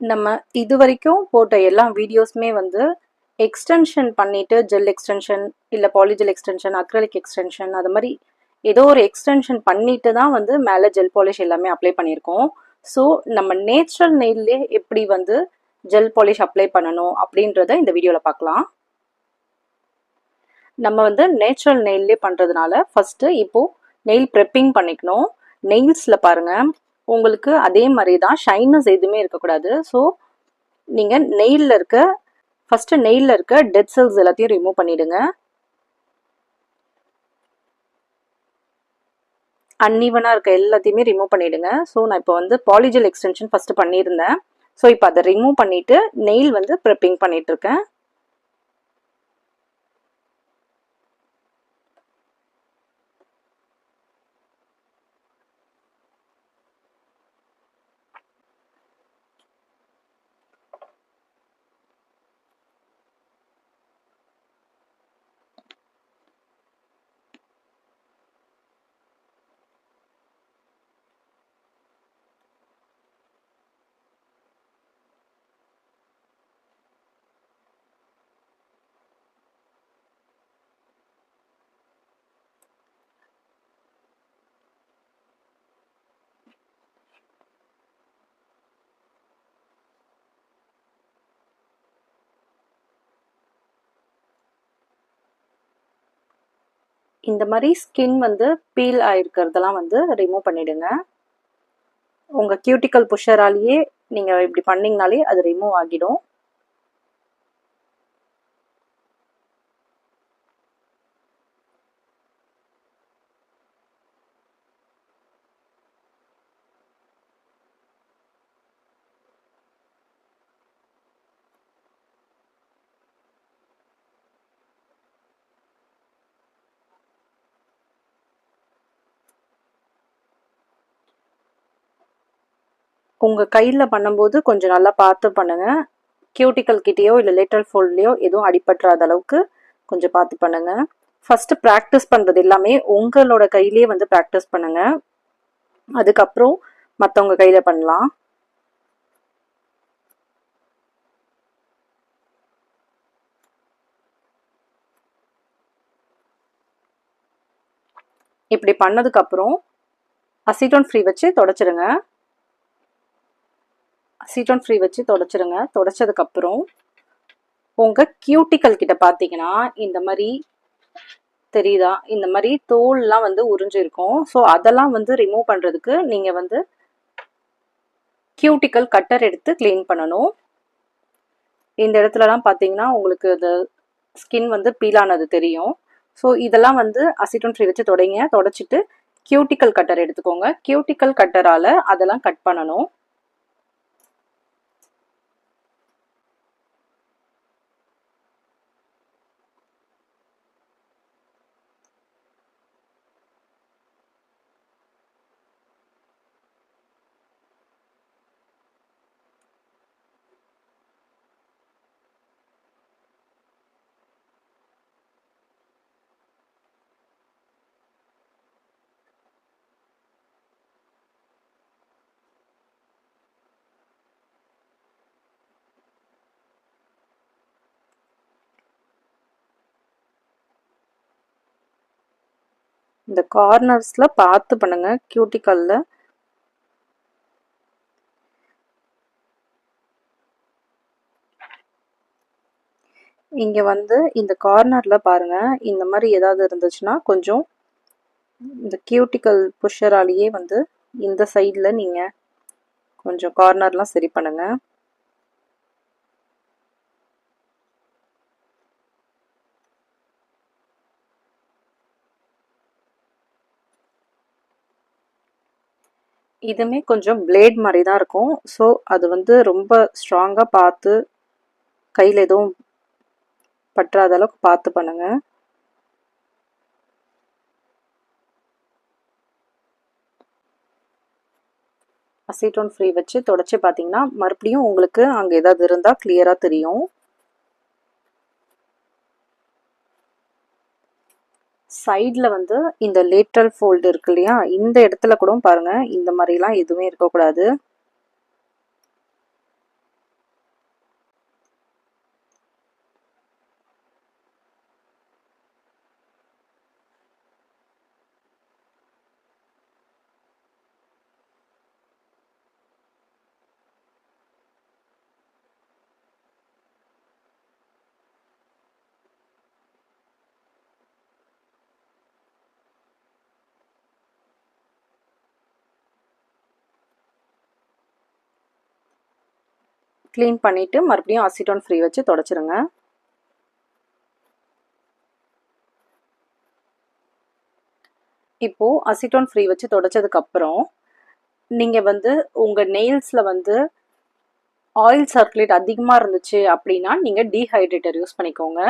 நம்ம இது வரைக்கும் போட்ட எல்லா வீடியோஸுமே வந்து எக்ஸ்டென்ஷன் பண்ணிட்டு ஜெல் எக்ஸ்டென்ஷன் இல்லை பாலிஜெல் எக்ஸ்டென்ஷன் அக்ரலிக் எக்ஸ்டென்ஷன் அது மாதிரி ஏதோ ஒரு எக்ஸ்டென்ஷன் பண்ணிட்டு தான் வந்து மேலே ஜெல் பாலிஷ் எல்லாமே அப்ளை பண்ணியிருக்கோம். ஸோ நம்ம நேச்சுரல் நெயிலே எப்படி வந்து ஜெல் பாலிஷ் அப்ளை பண்ணணும் அப்படின்றத இந்த வீடியோவில் பார்க்கலாம். நம்ம வந்து நேச்சுரல் நெயிலே பண்ணுறதுனால ஃபஸ்ட்டு இப்போது நெயில் ப்ரெப்பிங் பண்ணிக்கணும். நெயில்ஸில் பாருங்கள், உங்களுக்கு அதே மாதிரி தான் ஷைனஸ் எதுவுமே இருக்கக்கூடாது. ஸோ நீங்கள் நெயிலில் இருக்க ஃபஸ்ட்டு நெயிலில் இருக்க டெட் செல்ஸ் எல்லாத்தையும் ரிமூவ் பண்ணிவிடுங்க. அன்ஈவனாக இருக்க எல்லாத்தையுமே ரிமூவ் பண்ணிவிடுங்க. ஸோ நான் இப்போ வந்து பாலிஜெல் எக்ஸ்டென்ஷன் ஃபஸ்ட்டு பண்ணியிருந்தேன். ஸோ இப்போ அதை ரிமூவ் பண்ணிவிட்டு நெயில் வந்து ப்ரெப்பிங் பண்ணிகிட்ருக்கேன். இந்த மாதிரி ஸ்கின் வந்து பீல் ஆகிருக்கிறதெல்லாம் வந்து ரிமூவ் பண்ணிவிடுங்க. உங்கள் கியூட்டிக்கல் புஷராலேயே நீங்கள் இப்படி பண்ணிங்கனாலே அது ரிமூவ் ஆகிடும். உங்கள் கையில் பண்ணும்போது கொஞ்சம் நல்லா பார்த்து பண்ணுங்கள். கியூட்டிக்கல் கிட்டேயோ இல்லை லேட்டரல் ஃபோல்ட்லேயோ எதுவும் அடிபட்டுறாத அளவுக்கு கொஞ்சம் பார்த்து பண்ணுங்கள். ஃபஸ்ட்டு ப்ராக்டிஸ் பண்ணுறது எல்லாமே உங்களோட கையிலே வந்து ப்ராக்டிஸ் பண்ணுங்கள். அதுக்கப்புறம் மற்றவங்க கையில் பண்ணலாம். இப்படி பண்ணதுக்கப்புறம் அசிட்டோன் ஃப்ரீ வச்சு தொடச்சிருங்க. அசிட்டோன் ஃப்ரீ வச்சு தொடச்சிருங்க. தொடச்சதுக்கப்புறம் உங்கள் கியூட்டிக்கல் கிட்ட பார்த்தீங்கன்னா இந்த மாதிரி தெரியுதா, இந்த மாதிரி தோல்லாம் வந்து உறிஞ்சிருக்கும். ஸோ அதெல்லாம் வந்து ரிமூவ் பண்ணுறதுக்கு நீங்கள் வந்து கியூட்டிக்கல் கட்டர் எடுத்து க்ளீன் பண்ணணும். இந்த இடத்துலலாம் பார்த்தீங்கன்னா உங்களுக்கு இந்த ஸ்கின் வந்து பீலானது தெரியும். ஸோ இதெல்லாம் வந்து அசிட்டோன் ஃப்ரீ வச்சு தொடச்சிட்டு கியூட்டிக்கல் கட்டர் எடுத்துக்கோங்க. கியூட்டிக்கல் கட்டரால் அதெல்லாம் கட் பண்ணணும். இந்த கார்னர்ஸ்ல பார்த்து பண்ணுங்க. கியூட்டிக்கல்ல இங்க வந்து இந்த கார்னர்ல பாருங்க, இந்த மாதிரி ஏதாவது இருந்துச்சுன்னா கொஞ்சம் இந்த கியூட்டிக்கல் புஷராலேயே வந்து இந்த சைடில் நீங்க கொஞ்சம் கார்னர்லாம் சரி பண்ணுங்க. இதுமே கொஞ்சம் பிளேட் மாதிரி தான் இருக்கும். ஸோ அது வந்து ரொம்ப ஸ்ட்ராங்காக பார்த்து கையில் எதுவும் பற்றாத அளவுக்கு பார்த்து பண்ணுங்க. அசிட்டோன் ஃப்ரீ வச்சு தொடச்சி பார்த்தீங்கன்னா மறுபடியும் உங்களுக்கு அங்கே ஏதாவது இருந்தால் கிளியராக தெரியும். சைடில் வந்து இந்த லேட்டரல் ஃபோல்டு இருக்கு இல்லையா, இந்த இடத்துல கூட பாருங்கள், இந்த மாதிரிலாம் எதுவுமே இருக்கக்கூடாது. க்ளீன் பண்ணிவிட்டு மறுபடியும் அசிட்டோன் ஃப்ரீ வச்சு தொடச்சிருங்க. இப்போது அசிட்டோன் ஃப்ரீ வச்சு தொடச்சதுக்கப்புறம் நீங்கள் வந்து உங்கள் நெயில்ஸில் வந்து ஆயில் சர்க்குலேட் அதிகமாக இருந்துச்சு அப்படின்னா நீங்கள் டீஹைட்ரேட்டர் யூஸ் பண்ணிக்கோங்க.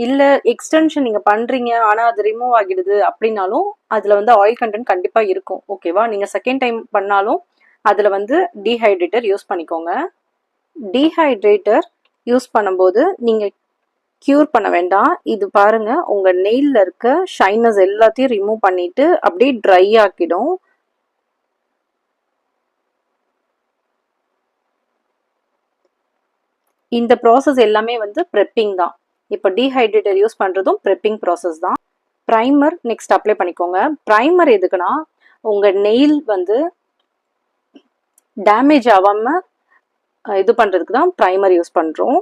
இல்லை எக்ஸ்டென்ஷன் நீங்கள் பண்ணுறீங்க ஆனால் அது ரிமூவ் ஆகிடுது அப்படின்னாலும் அதில் வந்து ஆயில் கண்டென்ட் கண்டிப்பாக இருக்கும். ஓகேவா? நீங்கள் செகண்ட் டைம் பண்ணாலும் அதில் வந்து டீஹைட்ரேட்டர் யூஸ் பண்ணிக்கோங்க. டீஹைட்ரேட்டர் யூஸ் பண்ணும்போது நீங்கள் க்யூர் பண்ண வேண்டாம். இது பாருங்க, உங்கள் நெயிலில் இருக்க ஷைனஸ் எல்லாத்தையும் ரிமூவ் பண்ணிட்டு அப்படியே ட்ரை ஆக்கிடும். இந்த ப்ராசஸ் எல்லாமே வந்து ப்ரெப்பிங் தான். இப்போ டீஹைட்ரேட்டர் யூஸ் பண்ணுறதும் ப்ரெப்பிங் ப்ராசஸ் தான். ப்ரைமர் நெக்ஸ்ட் அப்ளை பண்ணிக்கோங்க. ப்ரைமர் எதுக்குன்னா உங்கள் நெயில் வந்து டேமேஜ் ஆகாமல் இது பண்ணுறதுக்கு தான் ப்ரைமர் யூஸ் பண்ணுறோம்.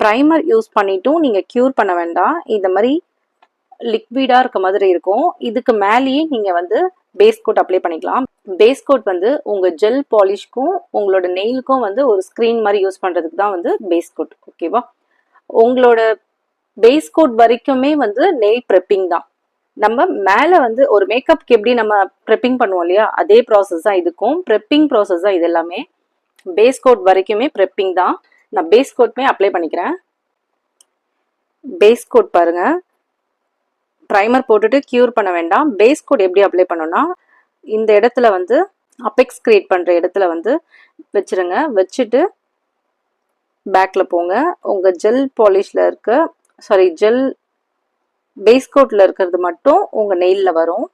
ப்ரைமர் யூஸ் பண்ணிட்டும் நீங்கள் க்யூர் பண்ண வேண்டாம். இந்த மாதிரி லிக்விடாக இருக்க மாதிரி இருக்கும். இதுக்கு மேலேயே நீங்கள் வந்து பேஸ் கோட் அப்ளை பண்ணிக்கலாம். பேஸ் கோட் வந்து உங்கள் ஜெல் பாலிஷ்க்கும் உங்களோட நெயிலுக்கும் வந்து ஒரு ஸ்க்ரீன் மாதிரி யூஸ் பண்ணுறதுக்கு தான் வந்து பேஸ் கோட். ஓகேவா? உங்களோட பேஸ் கோட் வரைக்குமே வந்து நெயில் ப்ரெப்பிங் தான். நம்ம மேலே வந்து ஒரு மேக்கப்க்கு எப்படி நம்ம ப்ரெப்பிங் பண்ணுவோம் இல்லையா, அதே ப்ராசஸ் தான் இதுக்கும். ப்ரெப்பிங் ப்ராசஸ் தான் இது எல்லாமே. பேஸ் கோட் வரைக்குமே ப்ரெப்பிங் தான். நான் பேஸ் கோட்மே அப்ளை பண்ணிக்கிறேன். பேஸ் கோட் பாருங்க, ப்ரைமர் போட்டுட்டு க்யூர் பண்ண வேண்டாம். பேஸ் கோட் எப்படி அப்ளை பண்ணோம்னா இந்த இடத்துல வந்து அபெக்ஸ் கிரியேட் பண்ணுற இடத்துல வந்து வச்சுருங்க. வச்சுட்டு பேக்கில் போங்க. உங்கள் ஜெல் பாலிஷில் இருக்க ஜெல் பேஸ் கோட்டில் இருக்கிறது மட்டும் உங்கள் நெயிலில் வரும்.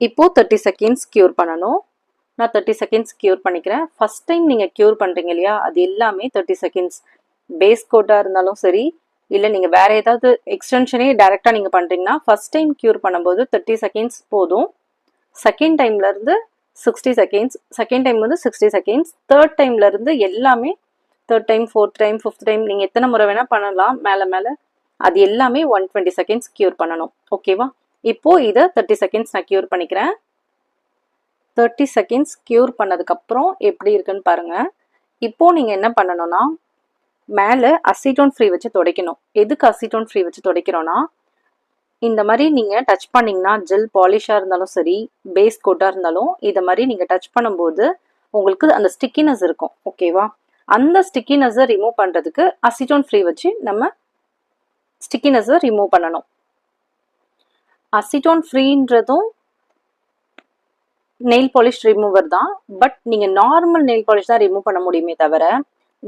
இப்போது 30 செகண்ட்ஸ் க்யூர் பண்ணணும். நான் 30 செகண்ட்ஸ் க்யூர் பண்ணிக்கிறேன். ஃபஸ்ட் டைம் நீங்கள் க்யூர் பண்ணுறீங்க இல்லையா, அது எல்லாமே 30 செகண்ட்ஸ். பேஸ் கோட்டாக இருந்தாலும் சரி, இல்லை நீங்கள் வேறு ஏதாவது எக்ஸ்டென்ஷனே டைரெக்டாக நீங்கள் பண்ணுறீங்கன்னா ஃபஸ்ட் டைம் க்யூர் பண்ணும்போது 30 செகண்ட்ஸ் போதும். செகண்ட் டைம்லேருந்து 60 செகண்ட்ஸ், செகண்ட் டைம் வந்து 60 செகண்ட்ஸ், தேர்ட் டைம்லேருந்து எல்லாமே third time, fourth time, fifth time நீங்கள் எத்தனை முறை வேணால் பண்ணலாம். மேலே அது எல்லாமே 120 செகண்ட்ஸ் க்யூர் பண்ணணும். ஓகேவா? இப்போது இதை 30 செகண்ட்ஸ் நான் க்யூர் பண்ணிக்கிறேன். 30 செகண்ட்ஸ் க்யூர் பண்ணதுக்கப்புறம் எப்படி இருக்குன்னு பாருங்கள். இப்போது நீங்கள் என்ன பண்ணணும்னா மேலே அசிட்டோன் ஃப்ரீ வச்சு துடைக்கணும். எதுக்கு அசிட்டோன் ஃப்ரீ வச்சு துடைக்கிறோன்னா இந்த மாதிரி நீங்கள் டச் பண்ணிங்கன்னா ஜெல் பாலிஷாக இருந்தாலும் சரி, பேஸ் கோட்டாக இருந்தாலும் இதை மாதிரி நீங்கள் டச் பண்ணும்போது உங்களுக்கு அந்த ஸ்டிக்கினஸ் இருக்கும். ஓகேவா? அந்த ஸ்டிக்கினஸை ரிமூவ் பண்ணுறதுக்கு அசிட்டோன் ஃப்ரீ வச்சு நம்ம ஸ்டிக்கினஸை ரிமூவ் பண்ணணும். அசிட்டோன் ஃப்ரீன்றதும் நெயில் பாலிஷ் ரிமூவர் தான். பட் நீங்கள் நார்மல் நெயில் பாலிஷ் தான் ரிமூவ் பண்ண முடியுமே தவிர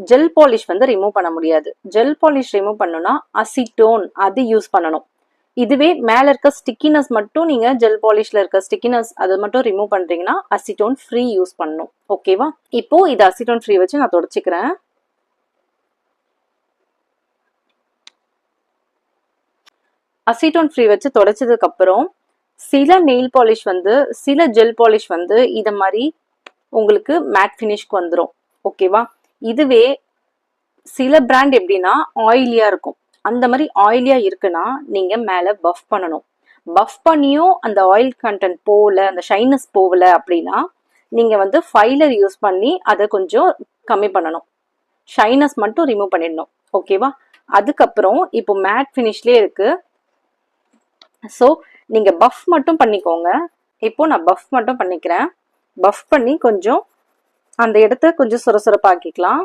ஜெல் பாலிஷ் வந்து ரிமூவ் பண்ண முடியாது. ஜெல் பாலிஷ் ரிமூவ் பண்ணணும்னா அசிட்டோன் அது யூஸ் பண்ணணும். இதுவே மேலே இருக்க ஸ்டிக்கினஸ் மட்டும் நீங்கள் ஜெல் பாலிஷில் இருக்க ஸ்டிக்கினஸ் அதை மட்டும் ரிமூவ் பண்ணுறீங்கன்னா அசிட்டோன் ஃப்ரீ யூஸ் பண்ணணும். ஓகேவா? இப்போது இது அசிட்டோன் ஃப்ரீ வச்சு நான் தொடச்சிக்கிறேன். அசிட்டோன் ஃப்ரீ வச்சு தொடச்சதுக்கப்புறம் சில நெயில் பாலிஷ் வந்து சில ஜெல் பாலிஷ் வந்து இதை மாதிரி உங்களுக்கு மேட் ஃபினிஷ்க்கு வந்துடும். ஓகேவா? இதுவே சில பிராண்ட் எப்படின்னா ஆயிலியாக இருக்கும். அந்த மாதிரி ஆயிலியாக இருக்குன்னா நீங்கள் மேலே பஃப் பண்ணணும். பஃப் பண்ணியும் அந்த ஆயில் கண்டென்ட் போகல, அந்த ஷைனஸ் போகல அப்படின்னா நீங்கள் வந்து ஃபைலர் யூஸ் பண்ணி அதை கொஞ்சம் கம்மி பண்ணணும். ஷைனஸ் மட்டும் ரிமூவ் பண்ணிடணும். ஓகேவா? அதுக்கப்புறம் இப்போ மேட் ஃபினிஷ்லேயே இருக்குது. ஸோ நீங்கள் பஃப் மட்டும் பண்ணிக்கோங்க. இப்போது நான் பஃப் மட்டும் பண்ணிக்கிறேன். பஃப் பண்ணி கொஞ்சம் அந்த இடத்த கொஞ்சம் சுரசுரப்பாக்கிக்கலாம்.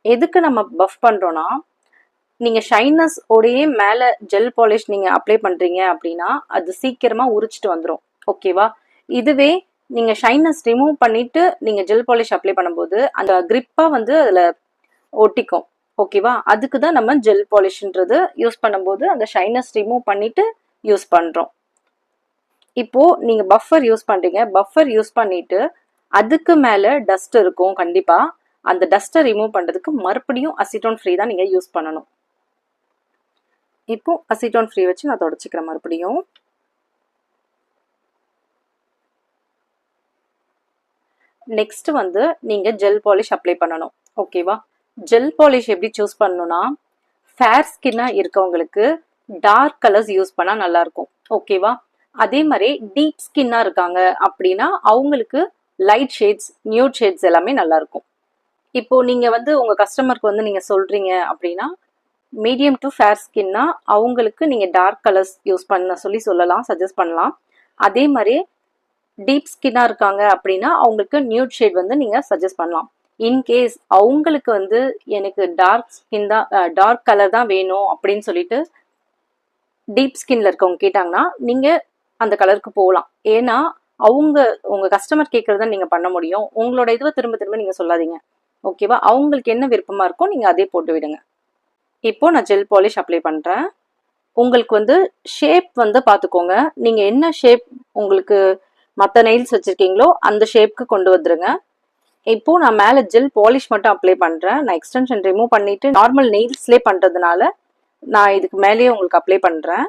எதுக்கு நம்ம பஃப் பண்ணுறோன்னா நீங்கள் ஷைனஸ் ஓடையே மேலே ஜெல் பாலிஷ் நீங்கள் அப்ளை பண்ணுறீங்க அப்படின்னா அது சீக்கிரமாக உரிச்சிட்டு வந்துடும். ஓகேவா? இதுவே நீங்கள் ஷைனஸ் ரிமூவ் பண்ணிவிட்டு நீங்கள் ஜெல் பாலிஷ் அப்ளை பண்ணும்போது அந்த கிரிப்பாக வந்து அதில் ஒட்டிக்கும். ஓகேவா? அதுக்கு தான் நம்ம ஜெல் பாலிஷ்ன்றது யூஸ் பண்ணும்போது அந்த ஷைனஸ் ரிமூவ் பண்ணிவிட்டு யூஸ் பண்ணுறோம். இப்போது நீங்கள் பஃபர் யூஸ் பண்ணுறீங்க. பஃபர் யூஸ் பண்ணிவிட்டு அதுக்கு மேலே டஸ்ட் இருக்கும் கண்டிப்பாக. அந்த டஸ்ட்டை ரிமூவ் பண்ணுறதுக்கு மறுபடியும் அசிட்டோன் ஃப்ரீ தான் நீங்கள் யூஸ் பண்ணணும். இப்போது அசிட்டோன் ஃப்ரீ வச்சு நான் தொடச்சிக்கிறேன் மறுபடியும். நெக்ஸ்ட் நீங்கள் ஜெல் பாலிஷ் அப்ளை பண்ணணும். ஓகேவா? ஜெல் பாலிஷ் எப்படி சூஸ் பண்ணணும்னா ஃபேர் ஸ்கின்னாக இருக்கவங்களுக்கு டார்க் கலர்ஸ் யூஸ் பண்ணால் நல்லாயிருக்கும். ஓகேவா? அதே மாதிரி டீப் ஸ்கின்னாக இருக்காங்க அப்படின்னா அவங்களுக்கு லைட் ஷேட்ஸ், நியூட் ஷேட்ஸ் எல்லாமே நல்லாயிருக்கும். இப்போ நீங்கள் வந்து உங்கள் கஸ்டமருக்கு வந்து நீங்கள் சொல்கிறீங்க அப்படின்னா மீடியம் டு ஃபேர் ஸ்கின்னா அவங்களுக்கு நீங்கள் டார்க் கலர்ஸ் யூஸ் பண்ண சொல்லலாம், சஜஸ்ட் பண்ணலாம். அதே மாதிரி டீப் ஸ்கின்னாக இருக்காங்க அப்படின்னா அவங்களுக்கு நியூட் ஷேட் வந்து நீங்கள் சஜஸ்ட் பண்ணலாம். இன்கேஸ் அவங்களுக்கு வந்து எனக்கு டார்க் ஸ்கின் தான், டார்க் கலர் தான் வேணும் அப்படின்னு சொல்லிட்டு டீப் ஸ்கின்ல இருக்கவங்க கேட்டாங்கன்னா நீங்கள் அந்த கலருக்கு போகலாம். ஏன்னா அவங்க உங்கள் கஸ்டமர் கேட்குறத நீங்கள் பண்ண முடியும். உங்களோட இதுவை திரும்ப திரும்ப நீங்கள் சொல்லாதீங்க. ஓகேவா? அவங்களுக்கு என்ன விருப்பமாக இருக்கோ நீங்கள் அதே போட்டு விடுங்க. இப்போ நான் ஜெல் பாலிஷ் அப்ளை பண்ணுறேன். உங்களுக்கு வந்து ஷேப் வந்து பார்த்துக்கோங்க. நீங்கள் என்ன ஷேப் உங்களுக்கு மற்ற நெயில்ஸ் வச்சுருக்கீங்களோ அந்த ஷேப்க்கு கொண்டு வந்துருங்க. இப்போ நான் மேலே ஜெல் பாலிஷ் மட்டும் அப்ளை பண்ணுறேன். நான் எக்ஸ்டென்ஷன் ரிமூவ் பண்ணிவிட்டு நார்மல் நெயில்ஸ்லேயே பண்ணுறதுனால நான் இதுக்கு மேலேயே உங்களுக்கு அப்ளை பண்ணுறேன்.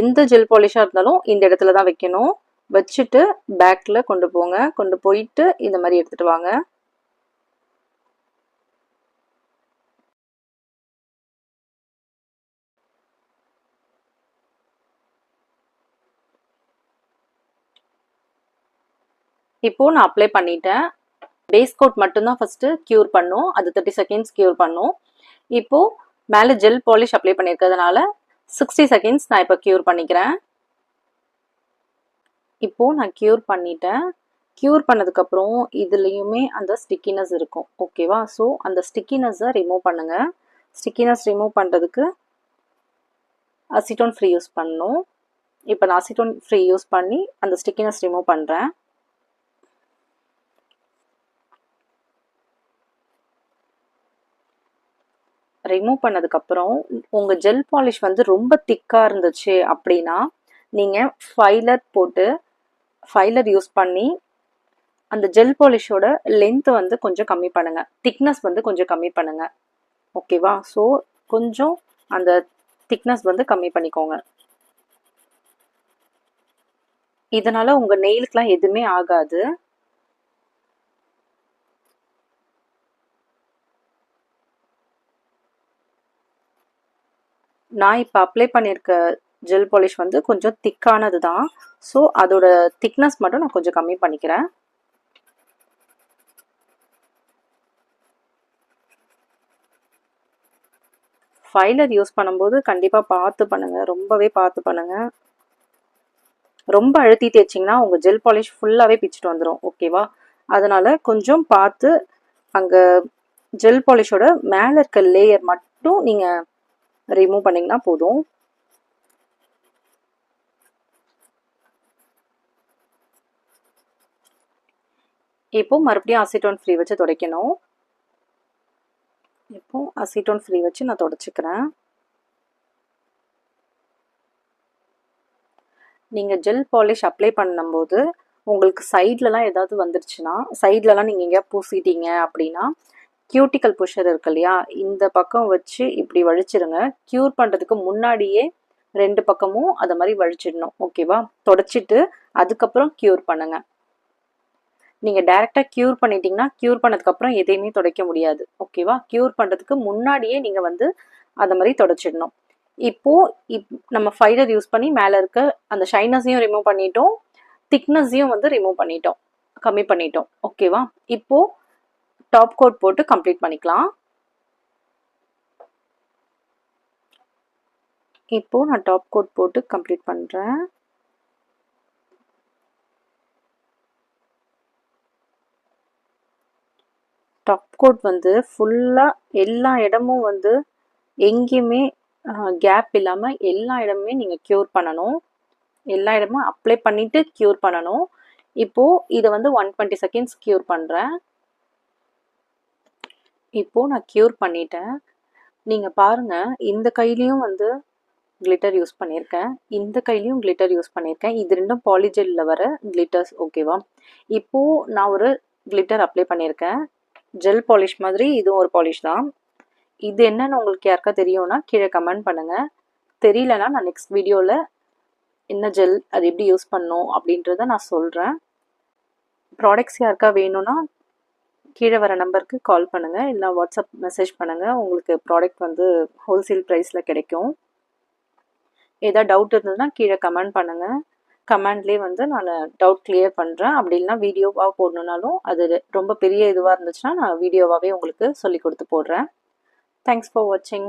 எந்த ஜெல் பாலிஷாக இருந்தாலும் இந்த இடத்துல தான் வைக்கணும். வச்சுட்டு பேக்கில் கொண்டு போங்க. கொண்டு போயிட்டு இந்த மாதிரி எடுத்துகிட்டு வாங்க. இப்போ நான் அப்ளை பண்ணிட்டேன். பேஸ் கோட் மட்டும்தான் ஃபர்ஸ்ட் கியூர் பண்ணும். அது 30 செகண்ட்ஸ் கியூர் பண்ணும். இப்போ மேலே ஜெல் பாலிஷ் அப்ளை பண்ணியிருக்கிறதுனால 60 செகண்ட்ஸ் நான் இப்போ கியூர் பண்ணிக்கிறேன். இப்போ நான் கியூர் பண்ணிட்டேன். கியூர் பண்ணதுக்கப்புறம் இதுலேயுமே அந்த ஸ்டிக்கினஸ் இருக்கும். ஓகேவா? ஸோ அந்த ஸ்டிக்கினஸை ரிமூவ் பண்ணுங்க. ஸ்டிக்கினஸ் ரிமூவ் பண்ணுறதுக்கு அசிட்டோன் ஃப்ரீ யூஸ் பண்ணணும். இப்போ நான் அசிட்டோன் ஃப்ரீ யூஸ் பண்ணி அந்த ஸ்டிக்கினஸ் ரிமூவ் பண்ணுறேன். ரிமூவ் பண்ணதுக்கப்புறம் உங்கள் ஜெல் பாலிஷ் வந்து ரொம்ப திக்காக இருந்துச்சு அப்படின்னா நீங்கள் ஃபைலர் யூஸ் பண்ணி அந்த ஜெல் பாலிஷோட லென்த் வந்து கொஞ்சம் கம்மி பண்ணுங்கள். திக்னஸ் வந்து கொஞ்சம் கம்மி பண்ணுங்கள். ஓகேவா? ஸோ கொஞ்சம் அந்த திக்னஸ் வந்து கம்மி பண்ணிக்கோங்க. இதனால் உங்கள் நெயிலுக்கெலாம் எதுவுமே ஆகாது. நான் இப்போ அப்ளை பண்ணியிருக்க ஜெல் பாலிஷ் வந்து கொஞ்சம் திக்கானது தான். ஸோ அதோட திக்னஸ் மட்டும் நான் கொஞ்சம் கம்மி பண்ணிக்கிறேன். ஃபைலர் யூஸ் பண்ணும்போது கண்டிப்பாக பார்த்து பண்ணுங்கள். ரொம்பவே பார்த்து பண்ணுங்கள். ரொம்ப அழுத்தி தேய்ச்சிங்கன்னா உங்கள் ஜெல் பாலிஷ் ஃபுல்லாகவே பிச்சுட்டு வந்துடும். ஓகேவா? அதனால் கொஞ்சம் பார்த்து அங்கே ஜெல் பாலிஷோட மேலே இருக்க லேயர் மட்டும் நீங்கள் ரிமூவ் பண்ணிங்கன்னா போதும். இப்போ மறுபடியும் அசிட்டோன் ஃப்ரீ வச்சு துடைக்கணும். இப்போ அசிட்டோன் ஃப்ரீ வச்சு நான் துடைச்சிக்கிறேன். நீங்கள் ஜெல் பாலிஷ் அப்ளை பண்ணும்போது உங்களுக்கு சைட்லலாம் ஏதாவது வந்துருச்சுன்னா, சைட்லலாம் நீங்கள் எங்கேயா பூசிட்டீங்க அப்படின்னா கியூட்டிக்கல் புஷர் இருக்கு இல்லையா, இந்த பக்கம் வச்சு இப்படி வழிச்சிருங்க. க்யூர் பண்ணுறதுக்கு முன்னாடியே 2 பக்கமும் அதை மாதிரி வழிச்சிடணும். ஓகேவா? தொடச்சிட்டு அதுக்கப்புறம் க்யூர் பண்ணுங்க. நீங்கள் டைரெக்டாக க்யூர் பண்ணிட்டீங்கன்னா க்யூர் பண்ணதுக்கப்புறம் எதையுமே துடைக்க முடியாது. ஓகேவா? க்யூர் பண்ணுறதுக்கு முன்னாடியே நீங்கள் வந்து அதை மாதிரி தொடச்சிடணும். இப்போது நம்ம ஃபைலர் யூஸ் பண்ணி மேலே இருக்க அந்த ஷைனஸையும் ரிமூவ் பண்ணிட்டோம், திக்னஸையும் வந்து ரிமூவ் பண்ணிட்டோம், கம்மி பண்ணிட்டோம். ஓகேவா? இப்போது டாப் கோட் போட்டு கம்ப்ளீட் பண்ணிக்கலாம். இப்போ நான் டாப் கோட் போட்டு கம்ப்ளீட் பண்ணுறேன். டாப் கோட் வந்து ஃபுல்லாக எல்லா இடமும் வந்து எங்கேயுமே கேப் இல்லாமல் எல்லா இடமுமே நீங்கள் க்யூர் பண்ணணும். எல்லா இடமும் அப்ளை பண்ணிவிட்டு க்யூர் பண்ணணும். இப்போது இதை வந்து 120 செகண்ட்ஸ் க்யூர் பண்ணுறேன். இப்போது நான் க்யூர் பண்ணிட்டேன். நீங்கள் பாருங்கள், இந்த கையிலையும் வந்து கிளிட்டர் யூஸ் பண்ணியிருக்கேன், இந்த கையிலையும் கிளிட்டர் யூஸ் பண்ணியிருக்கேன். இது ரெண்டும் பாலிஜெல்லில் வர கிளிட்டர்ஸ். ஓகேவா? இப்போது நான் ஒரு கிளிட்டர் அப்ளை பண்ணியிருக்கேன். ஜெல் பாலிஷ் மாதிரி இதுவும் ஒரு பாலிஷ் தான். இது என்னன்னு உங்களுக்கு யாருக்கா தெரியும்னா கீழே கமெண்ட் பண்ணுங்கள். தெரியலனா நான் நெக்ஸ்ட் வீடியோவில் என்ன ஜெல் அது எப்படி யூஸ் பண்ணணும் அப்படின்றத நான் சொல்கிறேன். ப்ராடக்ட்ஸ் யாருக்கா வேணும்னா கீழே வர நம்பருக்கு கால் பண்ணுங்கள், இல்லை வாட்ஸ்அப் மெசேஜ் பண்ணுங்கள். உங்களுக்கு ப்ராடக்ட் வந்து ஹோல்சேல் ப்ரைஸில் கிடைக்கும். ஏதாவது டவுட் இருந்ததுன்னா கீழே கமெண்ட் பண்ணுங்கள். கமெண்ட்லேயே வந்து நான் டவுட் கிளியர் பண்ணுறேன். அப்படி இல்லைனா வீடியோவாக போடணுன்னாலும் அது ரொம்ப பெரிய இதுவாக இருந்துச்சுன்னா நான் வீடியோவாகவே உங்களுக்கு சொல்லி கொடுத்து போடுறேன். தேங்க்ஸ் ஃபார் வாட்சிங்.